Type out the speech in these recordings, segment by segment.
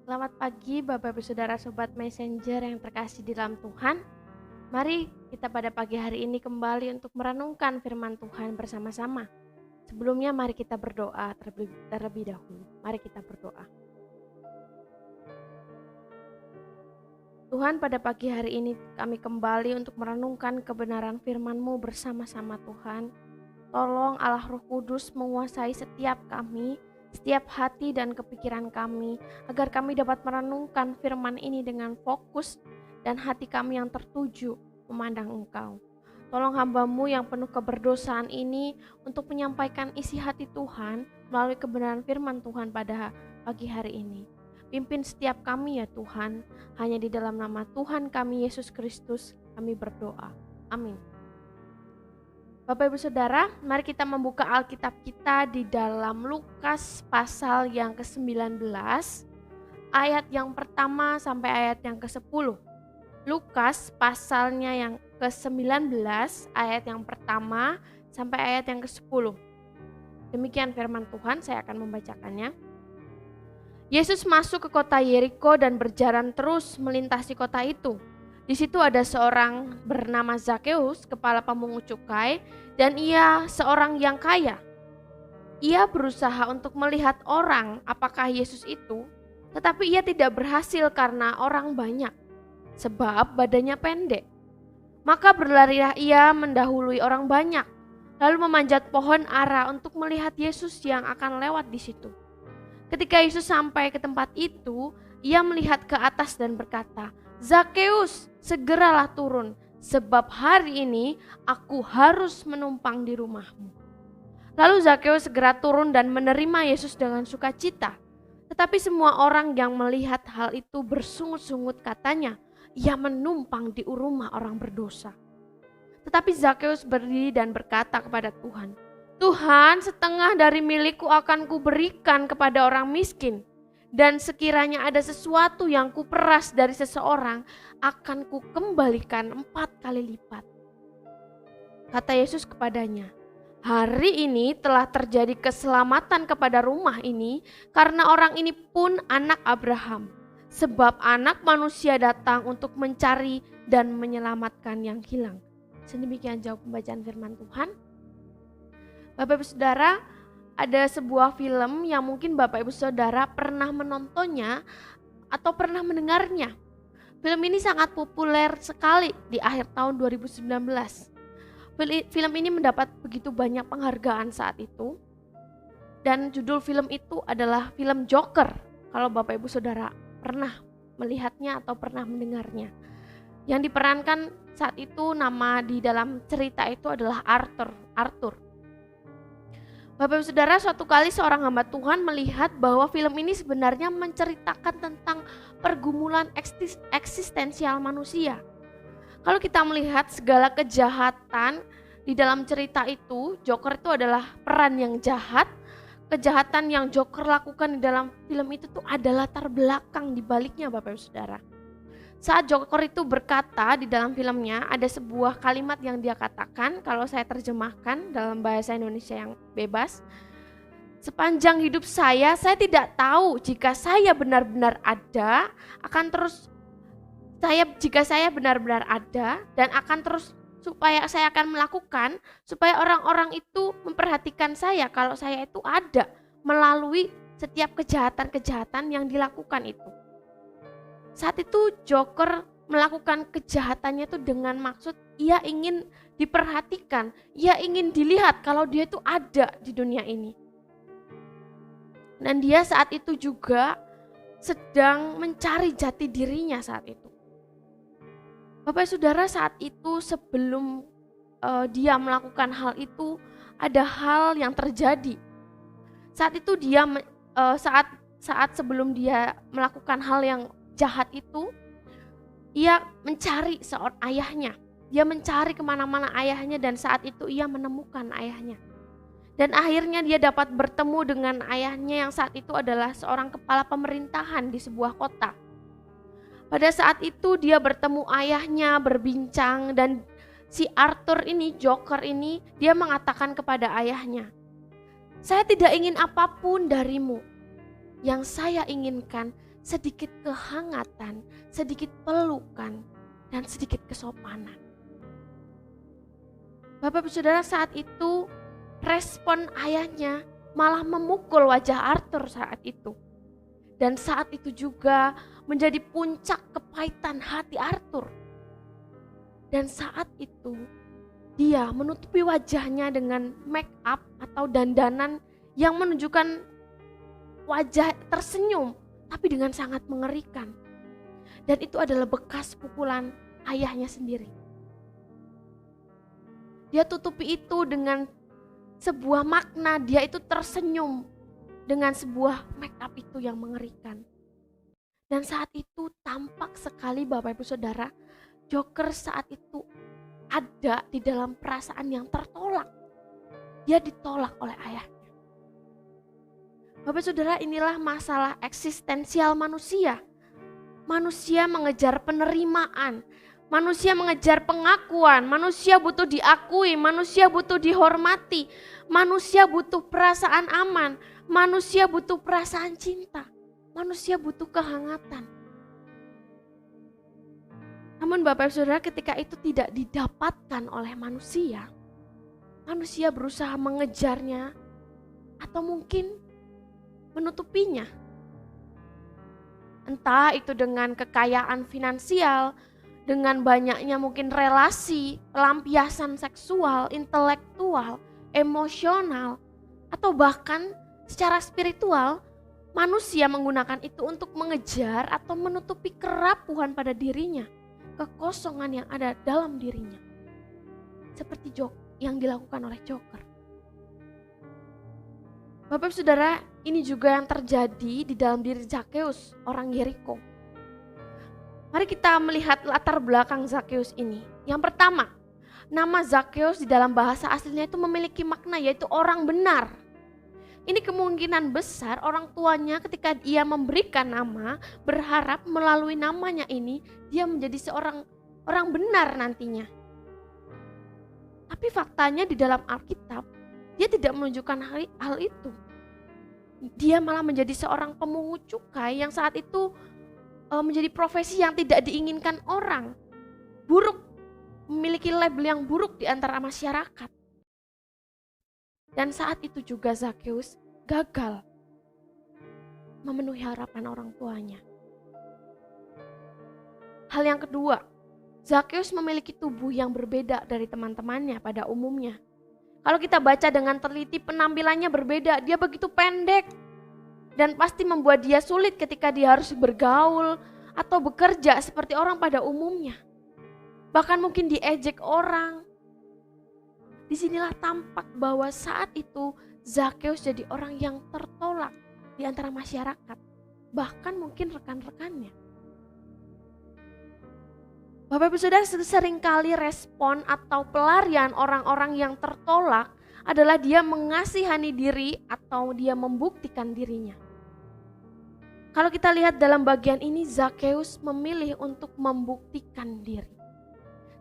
Selamat pagi Bapak Ibu Saudara Sobat Messenger yang terkasih di dalam Tuhan. Mari kita pada pagi hari ini kembali untuk merenungkan firman Tuhan bersama-sama. Sebelumnya mari kita berdoa terlebih dahulu. Mari kita berdoa. Tuhan, pada pagi hari ini kami kembali untuk merenungkan kebenaran firman-Mu bersama-sama Tuhan. Tolong Allah Roh Kudus menguasai setiap kami, setiap hati dan kepikiran kami, agar kami dapat merenungkan firman ini dengan fokus dan hati kami yang tertuju memandang Engkau. Tolong hamba-Mu yang penuh keberdosaan ini untuk menyampaikan isi hati Tuhan melalui kebenaran firman Tuhan pada pagi hari ini. Pimpin setiap kami ya Tuhan, hanya di dalam nama Tuhan kami Yesus Kristus kami berdoa. Amin. Bapak Ibu Saudara, mari kita membuka Alkitab kita di dalam Lukas pasal yang ke-19, ayat yang pertama sampai ayat yang ke-10. Lukas pasalnya yang ke-19, ayat yang pertama sampai ayat yang ke-10. Demikian firman Tuhan, saya akan membacakannya. Yesus masuk ke kota Yeriko dan berjalan terus melintasi kota itu. Di situ ada seorang bernama Zakheus, kepala pemungut cukai, dan ia seorang yang kaya. Ia berusaha untuk melihat orang apakah Yesus itu, tetapi ia tidak berhasil karena orang banyak, sebab badannya pendek. Maka berlarilah ia mendahului orang banyak, lalu memanjat pohon ara untuk melihat Yesus yang akan lewat di situ. Ketika Yesus sampai ke tempat itu, ia melihat ke atas dan berkata, "Zakheus, segeralah turun, sebab hari ini aku harus menumpang di rumahmu." Lalu Zakheus segera turun dan menerima Yesus dengan sukacita. Tetapi semua orang yang melihat hal itu bersungut-sungut katanya, "Ia menumpang di rumah orang berdosa." Tetapi Zakheus berdiri dan berkata kepada Tuhan, "Tuhan, setengah dari milikku akan kuberikan kepada orang miskin. Dan sekiranya ada sesuatu yang kuperas dari seseorang, akan kukembalikan 4 kali lipat." Kata Yesus kepadanya, "Hari ini telah terjadi keselamatan kepada rumah ini, karena orang ini pun anak Abraham. Sebab anak manusia datang untuk mencari dan menyelamatkan yang hilang." Sedemikian jauh pembacaan firman Tuhan. Bapak Ibu Saudara, ada sebuah film yang mungkin Bapak Ibu Saudara pernah menontonnya atau pernah mendengarnya. Film ini sangat populer sekali di akhir tahun 2019. Film ini mendapat begitu banyak penghargaan saat itu. Dan judul film itu adalah film Joker. Kalau Bapak Ibu Saudara pernah melihatnya atau pernah mendengarnya. Yang diperankan saat itu, nama di dalam cerita itu adalah Arthur. Bapak Ibu Saudara, suatu kali seorang hamba Tuhan melihat bahwa film ini sebenarnya menceritakan tentang pergumulan eksistensial manusia. Kalau kita melihat segala kejahatan di dalam cerita itu, Joker itu adalah peran yang jahat. Kejahatan yang Joker lakukan di dalam film itu tuh ada latar belakang di baliknya Bapak Ibu Saudara. Saat Joker itu berkata di dalam filmnya, ada sebuah kalimat yang dia katakan, kalau saya terjemahkan dalam bahasa Indonesia yang bebas, "Sepanjang hidup saya tidak tahu jika saya benar-benar ada, jika saya benar-benar ada dan akan terus supaya saya akan melakukan, supaya orang-orang itu memperhatikan saya kalau saya itu ada melalui setiap kejahatan-kejahatan yang dilakukan itu." Saat itu Joker melakukan kejahatannya itu dengan maksud ia ingin diperhatikan, ia ingin dilihat kalau dia itu ada di dunia ini. Dan dia saat itu juga sedang mencari jati dirinya saat itu. Bapak Saudara, saat itu sebelum dia melakukan hal itu, ada hal yang terjadi. Saat itu dia saat sebelum dia melakukan hal yang jahat itu, ia mencari seorang ayahnya. Dia mencari kemana-mana ayahnya dan saat itu ia menemukan ayahnya. Dan akhirnya dia dapat bertemu dengan ayahnya yang saat itu adalah seorang kepala pemerintahan di sebuah kota. Pada saat itu dia bertemu ayahnya, berbincang, dan si Arthur ini, Joker ini, dia mengatakan kepada ayahnya, "Saya tidak ingin apapun darimu. Yang saya inginkan, sedikit kehangatan, sedikit pelukan, dan sedikit kesopanan. Bapak Ibu Saudara, saat itu respon ayahnya malah memukul wajah Arthur saat itu. Dan saat itu juga menjadi puncak kepahitan hati Arthur. Dan saat itu dia menutupi wajahnya dengan make up atau dandanan yang menunjukkan wajah tersenyum, tapi dengan sangat mengerikan. Dan itu adalah bekas pukulan ayahnya sendiri. Dia tutupi itu dengan sebuah makna, dia itu tersenyum dengan sebuah make up itu yang mengerikan. Dan saat itu tampak sekali Bapak Ibu Saudara, Joker saat itu ada di dalam perasaan yang tertolak. Dia ditolak oleh ayahnya. Bapak Saudara, inilah masalah eksistensial manusia. Manusia mengejar penerimaan, manusia mengejar pengakuan, manusia butuh diakui, manusia butuh dihormati, manusia butuh perasaan aman, manusia butuh perasaan cinta, manusia butuh kehangatan. Namun Bapak Ibu Saudara, ketika itu tidak didapatkan oleh manusia, manusia berusaha mengejarnya atau mungkin menutupinya. Entah itu dengan kekayaan finansial, dengan banyaknya mungkin relasi, pelampiasan seksual, intelektual, emosional, atau bahkan secara spiritual, manusia menggunakan itu untuk mengejar atau menutupi kerapuhan pada dirinya, kekosongan yang ada dalam dirinya. Seperti yang dilakukan oleh Joker. Bapak Saudara, ini juga yang terjadi di dalam diri Zakheus, orang Yeriko. Mari kita melihat latar belakang Zakheus ini. Yang pertama, nama Zakheus di dalam bahasa aslinya itu memiliki makna, yaitu orang benar. Ini kemungkinan besar orang tuanya ketika ia memberikan nama, berharap melalui namanya ini dia menjadi seorang orang benar nantinya. Tapi faktanya di dalam Alkitab, dia tidak menunjukkan hal itu. Dia malah menjadi seorang pemungut cukai yang saat itu menjadi profesi yang tidak diinginkan orang. Buruk, memiliki label yang buruk di antara masyarakat. Dan saat itu juga Zakheus gagal memenuhi harapan orang tuanya. Hal yang kedua, Zakheus memiliki tubuh yang berbeda dari teman-temannya pada umumnya. Kalau kita baca dengan teliti, penampilannya berbeda, dia begitu pendek. Dan pasti membuat dia sulit ketika dia harus bergaul atau bekerja seperti orang pada umumnya. Bahkan mungkin diejek orang. Disinilah tampak bahwa saat itu Zakheus jadi orang yang tertolak di antara masyarakat. Bahkan mungkin rekan-rekannya. Bapak Ibu Saudara, seringkali respon atau pelarian orang-orang yang tertolak adalah dia mengasihani diri atau dia membuktikan dirinya. Kalau kita lihat dalam bagian ini, Zakheus memilih untuk membuktikan diri.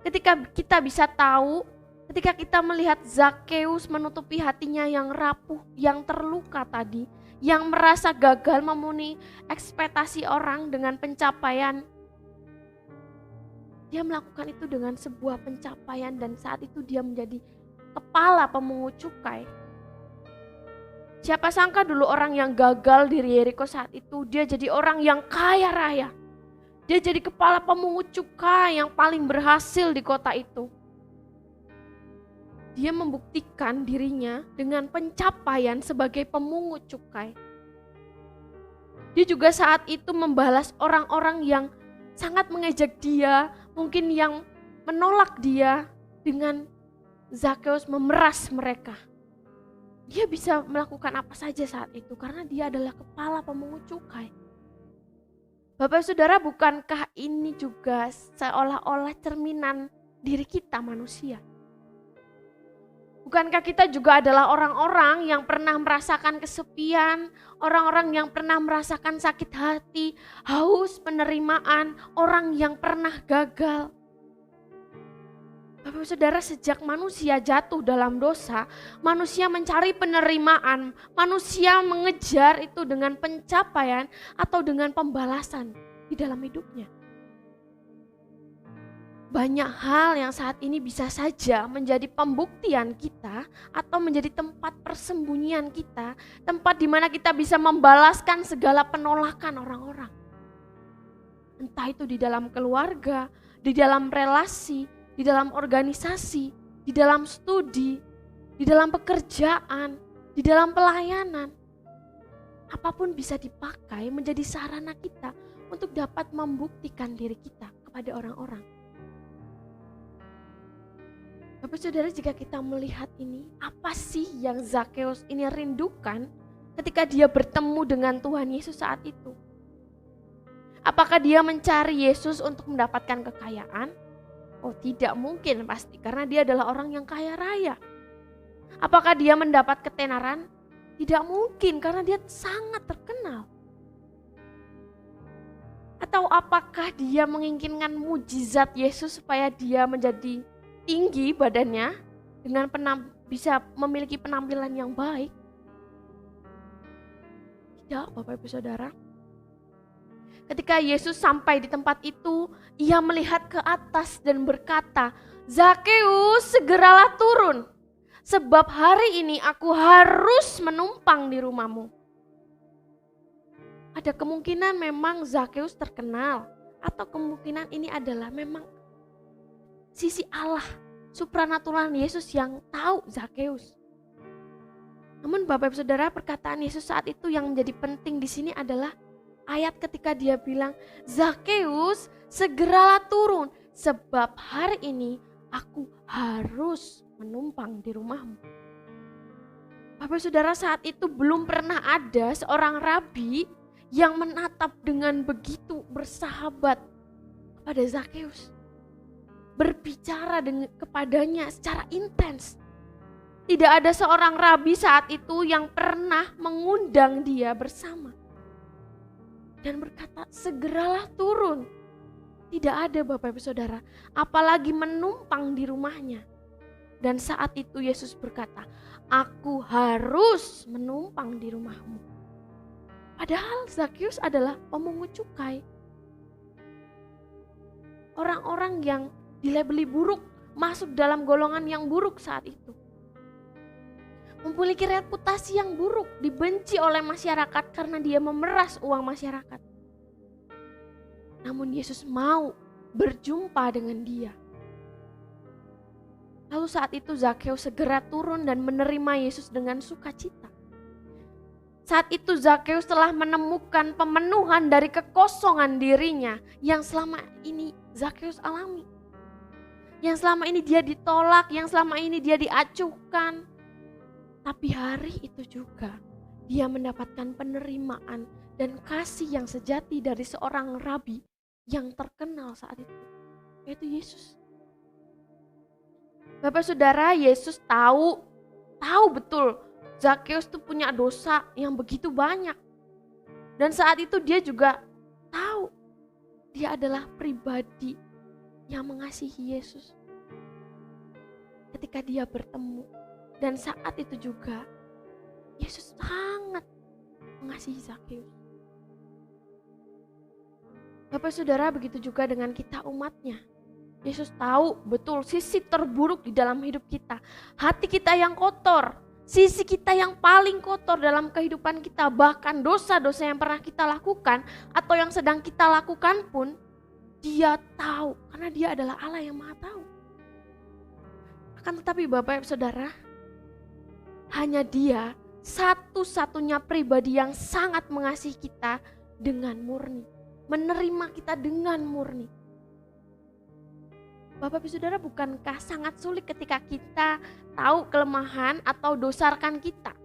Ketika kita bisa tahu, ketika kita melihat Zakheus menutupi hatinya yang rapuh, yang terluka tadi, yang merasa gagal memenuhi ekspektasi orang dengan pencapaian, dia melakukan itu dengan sebuah pencapaian dan saat itu dia menjadi kepala pemungut cukai. Siapa sangka dulu orang yang gagal di Yeriko saat itu dia jadi orang yang kaya raya. Dia jadi kepala pemungut cukai yang paling berhasil di kota itu. Dia membuktikan dirinya dengan pencapaian sebagai pemungut cukai. Dia juga saat itu membalas orang-orang yang sangat mengejek dia, mungkin yang menolak dia, dengan Zakheus memeras mereka. Dia bisa melakukan apa saja saat itu karena dia adalah kepala pemungut cukai. Bapak Saudara, bukankah ini juga seolah-olah cerminan diri kita manusia? Bukankah kita juga adalah orang-orang yang pernah merasakan kesepian, orang-orang yang pernah merasakan sakit hati, haus penerimaan, orang yang pernah gagal? Bapak Saudara, sejak manusia jatuh dalam dosa, manusia mencari penerimaan, manusia mengejar itu dengan pencapaian atau dengan pembalasan di dalam hidupnya. Banyak hal yang saat ini bisa saja menjadi pembuktian kita atau menjadi tempat persembunyian kita, tempat di mana kita bisa membalaskan segala penolakan orang-orang. Entah itu di dalam keluarga, di dalam relasi, di dalam organisasi, di dalam studi, di dalam pekerjaan, di dalam pelayanan. Apapun bisa dipakai menjadi sarana kita untuk dapat membuktikan diri kita kepada orang-orang. Bapak Saudara, jika kita melihat ini, apa sih yang Zakheus ini rindukan ketika dia bertemu dengan Tuhan Yesus saat itu? Apakah dia mencari Yesus untuk mendapatkan kekayaan? Oh, tidak mungkin pasti, karena dia adalah orang yang kaya raya. Apakah dia mendapat ketenaran? Tidak mungkin, karena dia sangat terkenal. Atau apakah dia menginginkan mujizat Yesus supaya dia menjadi tinggi badannya dengan bisa memiliki penampilan yang baik? Tidak, Bapak Ibu Saudara. Ketika Yesus sampai di tempat itu, ia melihat ke atas dan berkata, "Zakheus, segeralah turun, sebab hari ini aku harus menumpang di rumahmu." Ada kemungkinan memang Zakheus terkenal, atau kemungkinan ini adalah memang sisi Allah, supranatural Yesus yang tahu Zakheus. Namun Bapak Ibu Saudara, perkataan Yesus saat itu yang menjadi penting di sini adalah ayat ketika dia bilang, "Zakheus, segeralah turun, sebab hari ini aku harus menumpang di rumahmu." Bapak Saudara, saat itu belum pernah ada seorang rabi yang menatap dengan begitu bersahabat kepada Zakheus, berbicara kepadanya secara intens. Tidak ada seorang rabi saat itu yang pernah mengundang dia bersama dan berkata, "Segeralah turun." Tidak ada, Bapak Ibu Saudara, apalagi menumpang di rumahnya. Dan saat itu Yesus berkata, "Aku harus menumpang di rumahmu." Padahal Zakheus adalah pemungut cukai. Orang-orang yang dilabeli buruk, masuk dalam golongan yang buruk saat itu. Memiliki reputasi yang buruk, dibenci oleh masyarakat karena dia memeras uang masyarakat. Namun Yesus mau berjumpa dengan dia. Lalu saat itu Zakheus segera turun dan menerima Yesus dengan sukacita. Saat itu Zakheus telah menemukan pemenuhan dari kekosongan dirinya yang selama ini Zakheus alami. Yang selama ini dia ditolak, yang selama ini dia diacuhkan. Tapi hari itu juga dia mendapatkan penerimaan dan kasih yang sejati dari seorang rabi yang terkenal saat itu, yaitu Yesus. Bapak Saudara, Yesus tahu betul Zakheus itu punya dosa yang begitu banyak. Dan saat itu dia juga tahu dia adalah pribadi yang mengasihi Yesus. Ketika dia bertemu, dan saat itu juga Yesus sangat mengasihi Zakheus. Bapak Saudara, begitu juga dengan kita umatnya. Yesus tahu betul sisi terburuk di dalam hidup kita. Hati kita yang kotor, sisi kita yang paling kotor dalam kehidupan kita. Bahkan dosa-dosa yang pernah kita lakukan atau yang sedang kita lakukan pun Dia tahu, karena Dia adalah Allah yang Maha Tahu. Akan tetapi Bapak Saudara, hanya Dia satu-satunya pribadi yang sangat mengasihi kita dengan murni, menerima kita dengan murni. Bapak Ibu Saudara, bukankah sangat sulit ketika kita tahu kelemahan atau dosarkan kita?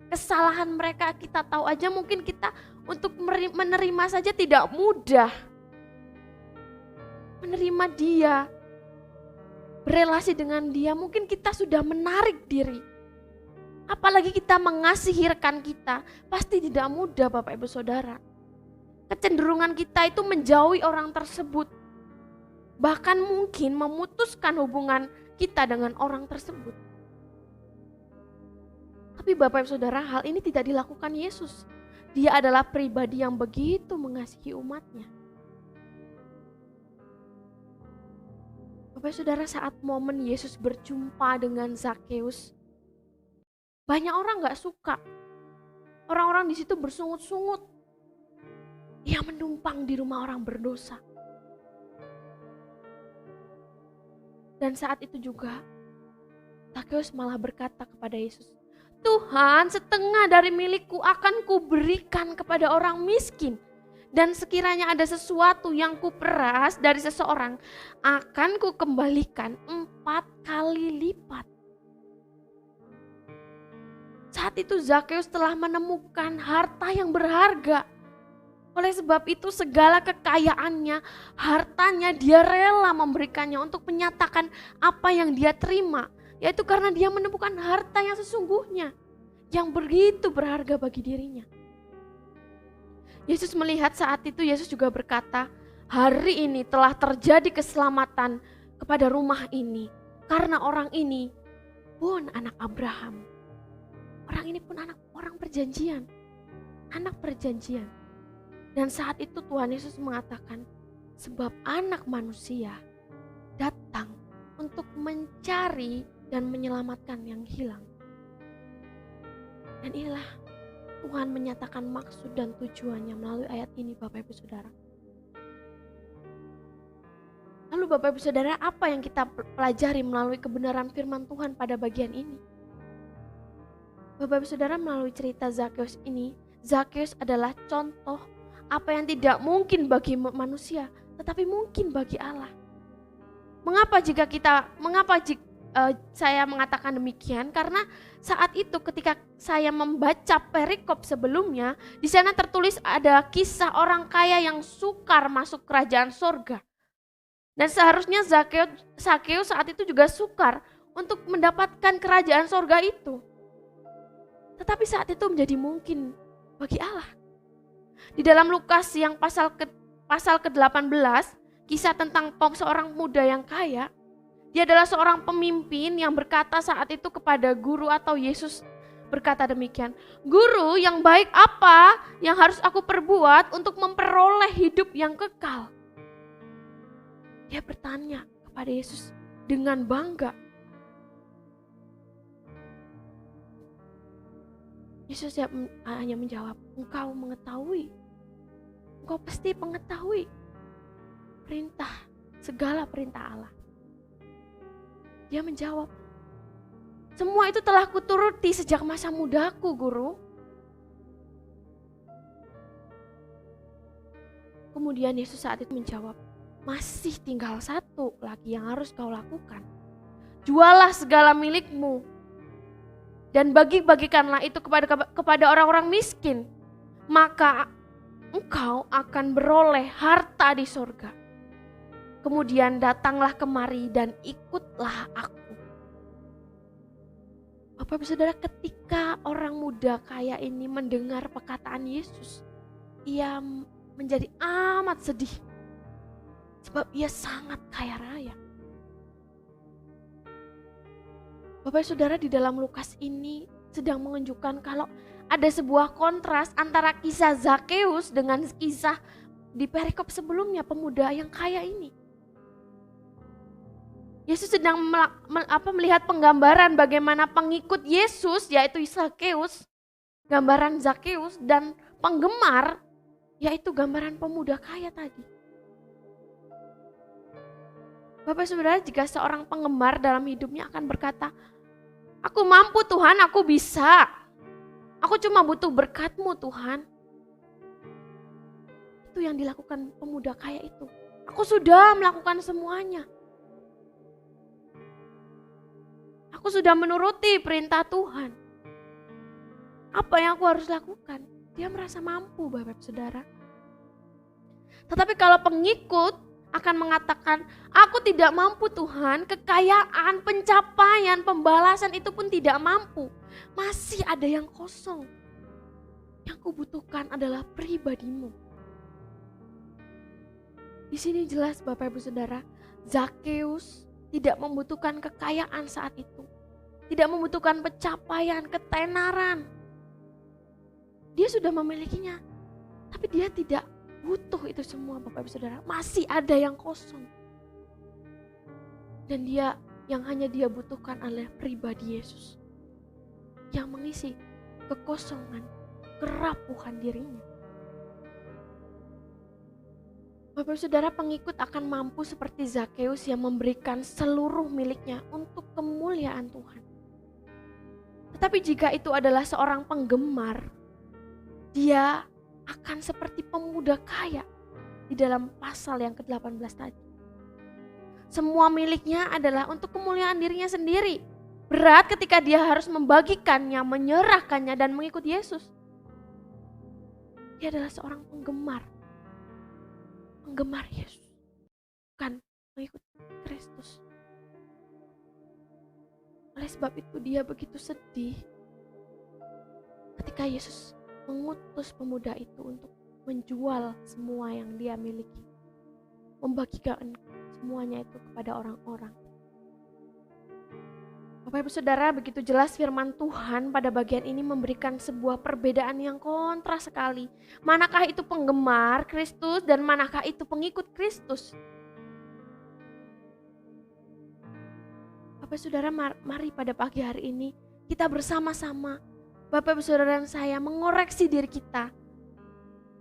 Kesalahan mereka kita tahu aja, mungkin kita untuk menerima saja tidak mudah. Menerima Dia, berelasi dengan Dia, mungkin kita sudah menarik diri. Apalagi kita mengasihi rekan kita, pasti tidak mudah Bapak Ibu Saudara. Kecenderungan kita itu menjauhi orang tersebut. Bahkan mungkin memutuskan hubungan kita dengan orang tersebut. Tapi Bapak Ibu Saudara, hal ini tidak dilakukan Yesus. Dia adalah pribadi yang begitu mengasihi umatnya. Bapak Ibu Saudara, saat momen Yesus berjumpa dengan Zakeus, banyak orang gak suka. Orang-orang di situ bersungut-sungut. Ia menumpang di rumah orang berdosa. Dan saat itu juga, Zakeus malah berkata kepada Yesus, Tuhan, setengah dari milikku akan kuberikan kepada orang miskin. Dan sekiranya ada sesuatu yang kuperas dari seseorang, akan kukembalikan 4 kali lipat. Saat itu Zakeus telah menemukan harta yang berharga. Oleh sebab itu segala kekayaannya, hartanya dia rela memberikannya untuk menyatakan apa yang dia terima. Yaitu karena dia menemukan harta yang sesungguhnya, yang begitu berharga bagi dirinya. Yesus melihat saat itu, Yesus juga berkata, hari ini telah terjadi keselamatan kepada rumah ini. Karena orang ini pun anak Abraham. Orang ini pun anak orang perjanjian. Anak perjanjian. Dan saat itu Tuhan Yesus mengatakan, sebab anak manusia datang untuk mencari dan menyelamatkan yang hilang. Dan inilah Tuhan menyatakan maksud dan tujuannya melalui ayat ini, Bapak Ibu Saudara. Lalu Bapak Ibu Saudara, apa yang kita pelajari melalui kebenaran firman Tuhan pada bagian ini? Bapak Ibu Saudara, melalui cerita Zakeus ini, Zakeus adalah contoh apa yang tidak mungkin bagi manusia, tetapi mungkin bagi Allah. Mengapa saya mengatakan demikian? Karena saat itu ketika saya membaca perikop sebelumnya, di sana tertulis ada kisah orang kaya yang sukar masuk kerajaan sorga. Dan seharusnya Zakeus saat itu juga sukar untuk mendapatkan kerajaan sorga itu. Tetapi saat itu menjadi mungkin bagi Allah. Di dalam Lukas yang pasal ke-18, kisah tentang seorang muda yang kaya, dia adalah seorang pemimpin yang berkata saat itu kepada guru atau Yesus berkata demikian, Guru, yang baik apa yang harus aku perbuat untuk memperoleh hidup yang kekal? Dia bertanya kepada Yesus dengan bangga. Yesus hanya menjawab, engkau mengetahui, engkau pasti mengetahui segala perintah Allah. Dia menjawab, semua itu telah kuturuti sejak masa mudaku, Guru. Kemudian Yesus saat itu menjawab, masih tinggal satu lagi yang harus kau lakukan. Jualah segala milikmu dan bagi-bagikanlah itu kepada orang-orang miskin, maka engkau akan beroleh harta di sorga. Kemudian datanglah kemari dan ikutlah aku. Bapak Ibu Saudara, ketika orang muda kaya ini mendengar perkataan Yesus, ia menjadi amat sedih. Sebab ia sangat kaya raya. Bapak Ibu Saudara, di dalam Lukas ini sedang menunjukkan kalau ada sebuah kontras antara kisah Zakeus dengan kisah di perikop sebelumnya, pemuda yang kaya ini. Yesus sedang melihat penggambaran bagaimana pengikut Yesus, yaitu Zakeus, gambaran Zakeus, dan penggemar, yaitu gambaran pemuda kaya tadi. Bapak Saudara, jika seorang penggemar dalam hidupnya akan berkata, aku mampu Tuhan, aku bisa. Aku cuma butuh berkat-Mu Tuhan. Itu yang dilakukan pemuda kaya itu. Aku sudah melakukan semuanya. Aku sudah menuruti perintah Tuhan. Apa yang aku harus lakukan? Dia merasa mampu, Bapak Saudara. Tetapi kalau pengikut akan mengatakan, aku tidak mampu Tuhan, kekayaan, pencapaian, pembalasan itu pun tidak mampu. Masih ada yang kosong. Yang kubutuhkan adalah pribadimu. Di sini jelas Bapak Ibu Saudara, Zakeus tidak membutuhkan kekayaan saat itu, tidak membutuhkan pencapaian, ketenaran. Dia sudah memilikinya, tapi dia tidak butuh itu semua, Bapak Ibu Saudara. Masih ada yang kosong. Dan yang hanya dia butuhkan adalah pribadi Yesus yang mengisi kekosongan, kerapuhan dirinya. Bapak Ibu Saudara, pengikut akan mampu seperti Zakeus yang memberikan seluruh miliknya untuk kemuliaan Tuhan. Tetapi jika itu adalah seorang penggemar, dia akan seperti pemuda kaya di dalam pasal yang ke-18 tadi. Semua miliknya adalah untuk kemuliaan dirinya sendiri. Berat ketika dia harus membagikannya, menyerahkannya dan mengikut Yesus. Dia adalah seorang penggemar Yesus, bukan mengikut Kristus. Oleh sebab itu dia begitu sedih ketika Yesus mengutus pemuda itu untuk menjual semua yang dia miliki, membagikan semuanya itu kepada orang-orang. Bapak Ibu Saudara, begitu jelas firman Tuhan pada bagian ini memberikan sebuah perbedaan yang kontra sekali. Manakah itu penggemar Kristus dan manakah itu pengikut Kristus? Bapak Ibu Saudara, mari pada pagi hari ini kita bersama-sama, Bapak Ibu Saudara dan saya, mengoreksi diri kita.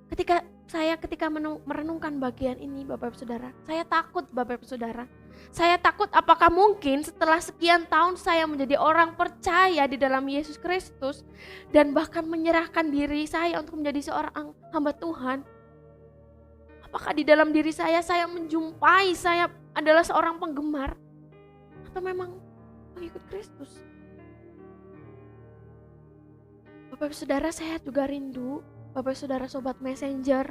Ketika merenungkan bagian ini, Bapak Ibu Saudara, saya takut, Bapak Ibu Saudara. Saya takut apakah mungkin setelah sekian tahun saya menjadi orang percaya di dalam Yesus Kristus dan bahkan menyerahkan diri saya untuk menjadi seorang hamba Tuhan. Apakah di dalam diri saya menjumpai saya adalah seorang penggemar atau memang pengikut Kristus? Bapak Ibu Saudara, saya juga rindu Bapak Ibu Saudara Sobat Messenger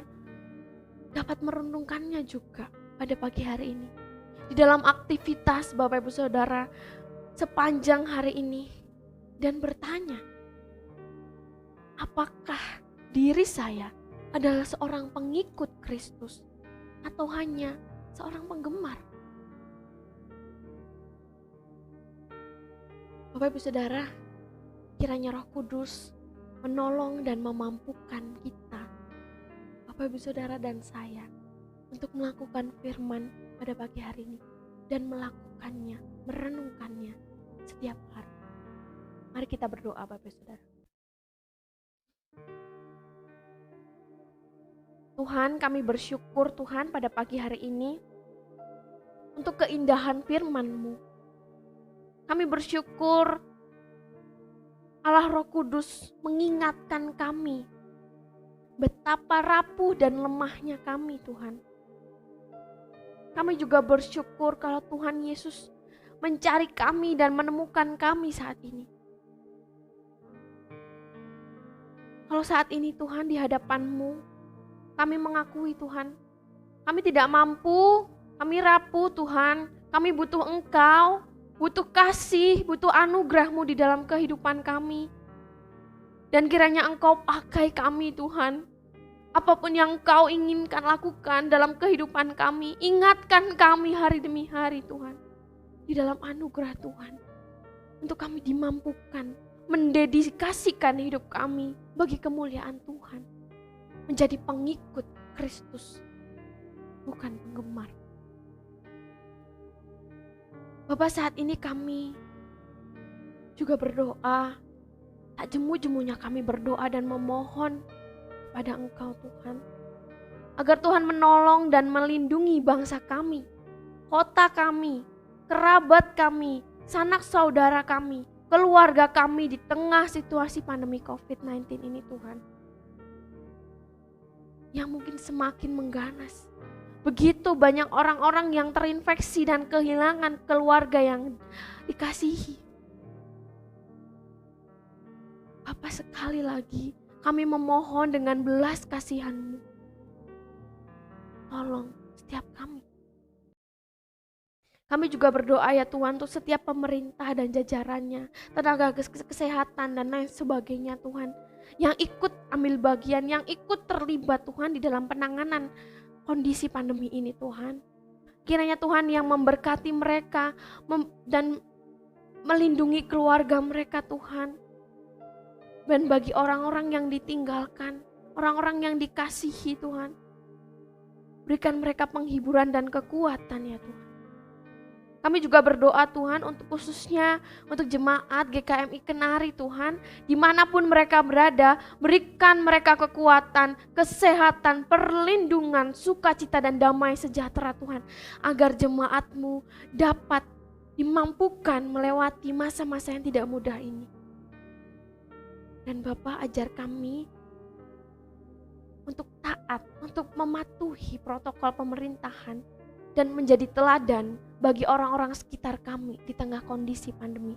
dapat merenungkannya juga pada pagi hari ini. Di dalam aktivitas Bapak Ibu Saudara sepanjang hari ini dan bertanya, apakah diri saya adalah seorang pengikut Kristus atau hanya seorang penggemar? Bapak Ibu Saudara, kiranya Roh Kudus menolong dan memampukan kita, Bapak Ibu Saudara dan saya, untuk melakukan firman pada pagi hari ini dan melakukannya, merenungkannya setiap hari. Mari kita berdoa, Bapak Ibu Saudara. Tuhan, kami bersyukur Tuhan pada pagi hari ini untuk keindahan firman-Mu. Kami bersyukur Allah Roh Kudus mengingatkan kami betapa rapuh dan lemahnya kami, Tuhan. Kami juga bersyukur kalau Tuhan Yesus mencari kami dan menemukan kami saat ini. Kalau saat ini Tuhan di hadapan-Mu, kami mengakui Tuhan, kami tidak mampu, kami rapuh Tuhan, kami butuh Engkau, butuh kasih, butuh anugerah-Mu di dalam kehidupan kami. Dan kiranya Engkau pakai kami Tuhan. Apapun yang Engkau inginkan lakukan dalam kehidupan kami, ingatkan kami hari demi hari Tuhan. Di dalam anugerah Tuhan, untuk kami dimampukan, mendedikasikan hidup kami bagi kemuliaan Tuhan. Menjadi pengikut Kristus, bukan penggemar. Bapak, saat ini kami juga berdoa, tak jemu-jemunya kami berdoa dan memohon pada Engkau Tuhan, agar Tuhan menolong dan melindungi bangsa kami, kota kami, kerabat kami, sanak saudara kami, keluarga kami di tengah situasi pandemi COVID-19 ini Tuhan. Yang mungkin semakin mengganas. Begitu banyak orang-orang yang terinfeksi dan kehilangan keluarga yang dikasihi. Bapak, sekali lagi kami memohon dengan belas kasihan-Mu. Tolong setiap kami. Kami juga berdoa ya Tuhan untuk setiap pemerintah dan jajarannya, tenaga kesehatan dan lain sebagainya Tuhan. Yang ikut ambil bagian, yang ikut terlibat Tuhan di dalam penanganan kondisi pandemi ini Tuhan. Kiranya Tuhan yang memberkati mereka dan melindungi keluarga mereka Tuhan. Dan bagi orang-orang yang ditinggalkan, orang-orang yang dikasihi Tuhan, berikan mereka penghiburan dan kekuatan ya Tuhan. Kami juga berdoa Tuhan untuk khususnya untuk jemaat GKMI Kenari Tuhan. Dimanapun mereka berada, berikan mereka kekuatan, kesehatan, perlindungan, sukacita dan damai sejahtera Tuhan. Agar jemaat-Mu dapat dimampukan melewati masa-masa yang tidak mudah ini. Dan Bapa, ajar kami untuk taat, untuk mematuhi protokol pemerintahan dan menjadi teladan bagi orang-orang sekitar kami di tengah kondisi pandemi.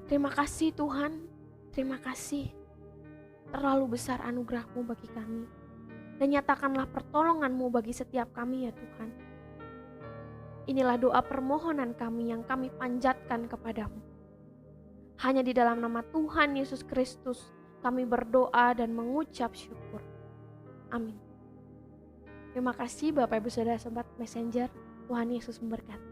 Terima kasih Tuhan, terima kasih. Terlalu besar anugerah-Mu bagi kami. Dan nyatakanlah pertolongan-Mu bagi setiap kami ya Tuhan. Inilah doa permohonan kami yang kami panjatkan kepadamu. Hanya di dalam nama Tuhan Yesus Kristus kami berdoa dan mengucap syukur. Amin. Terima kasih Bapak Ibu Saudara Sobat Messenger. Tuhan Yesus memberkati.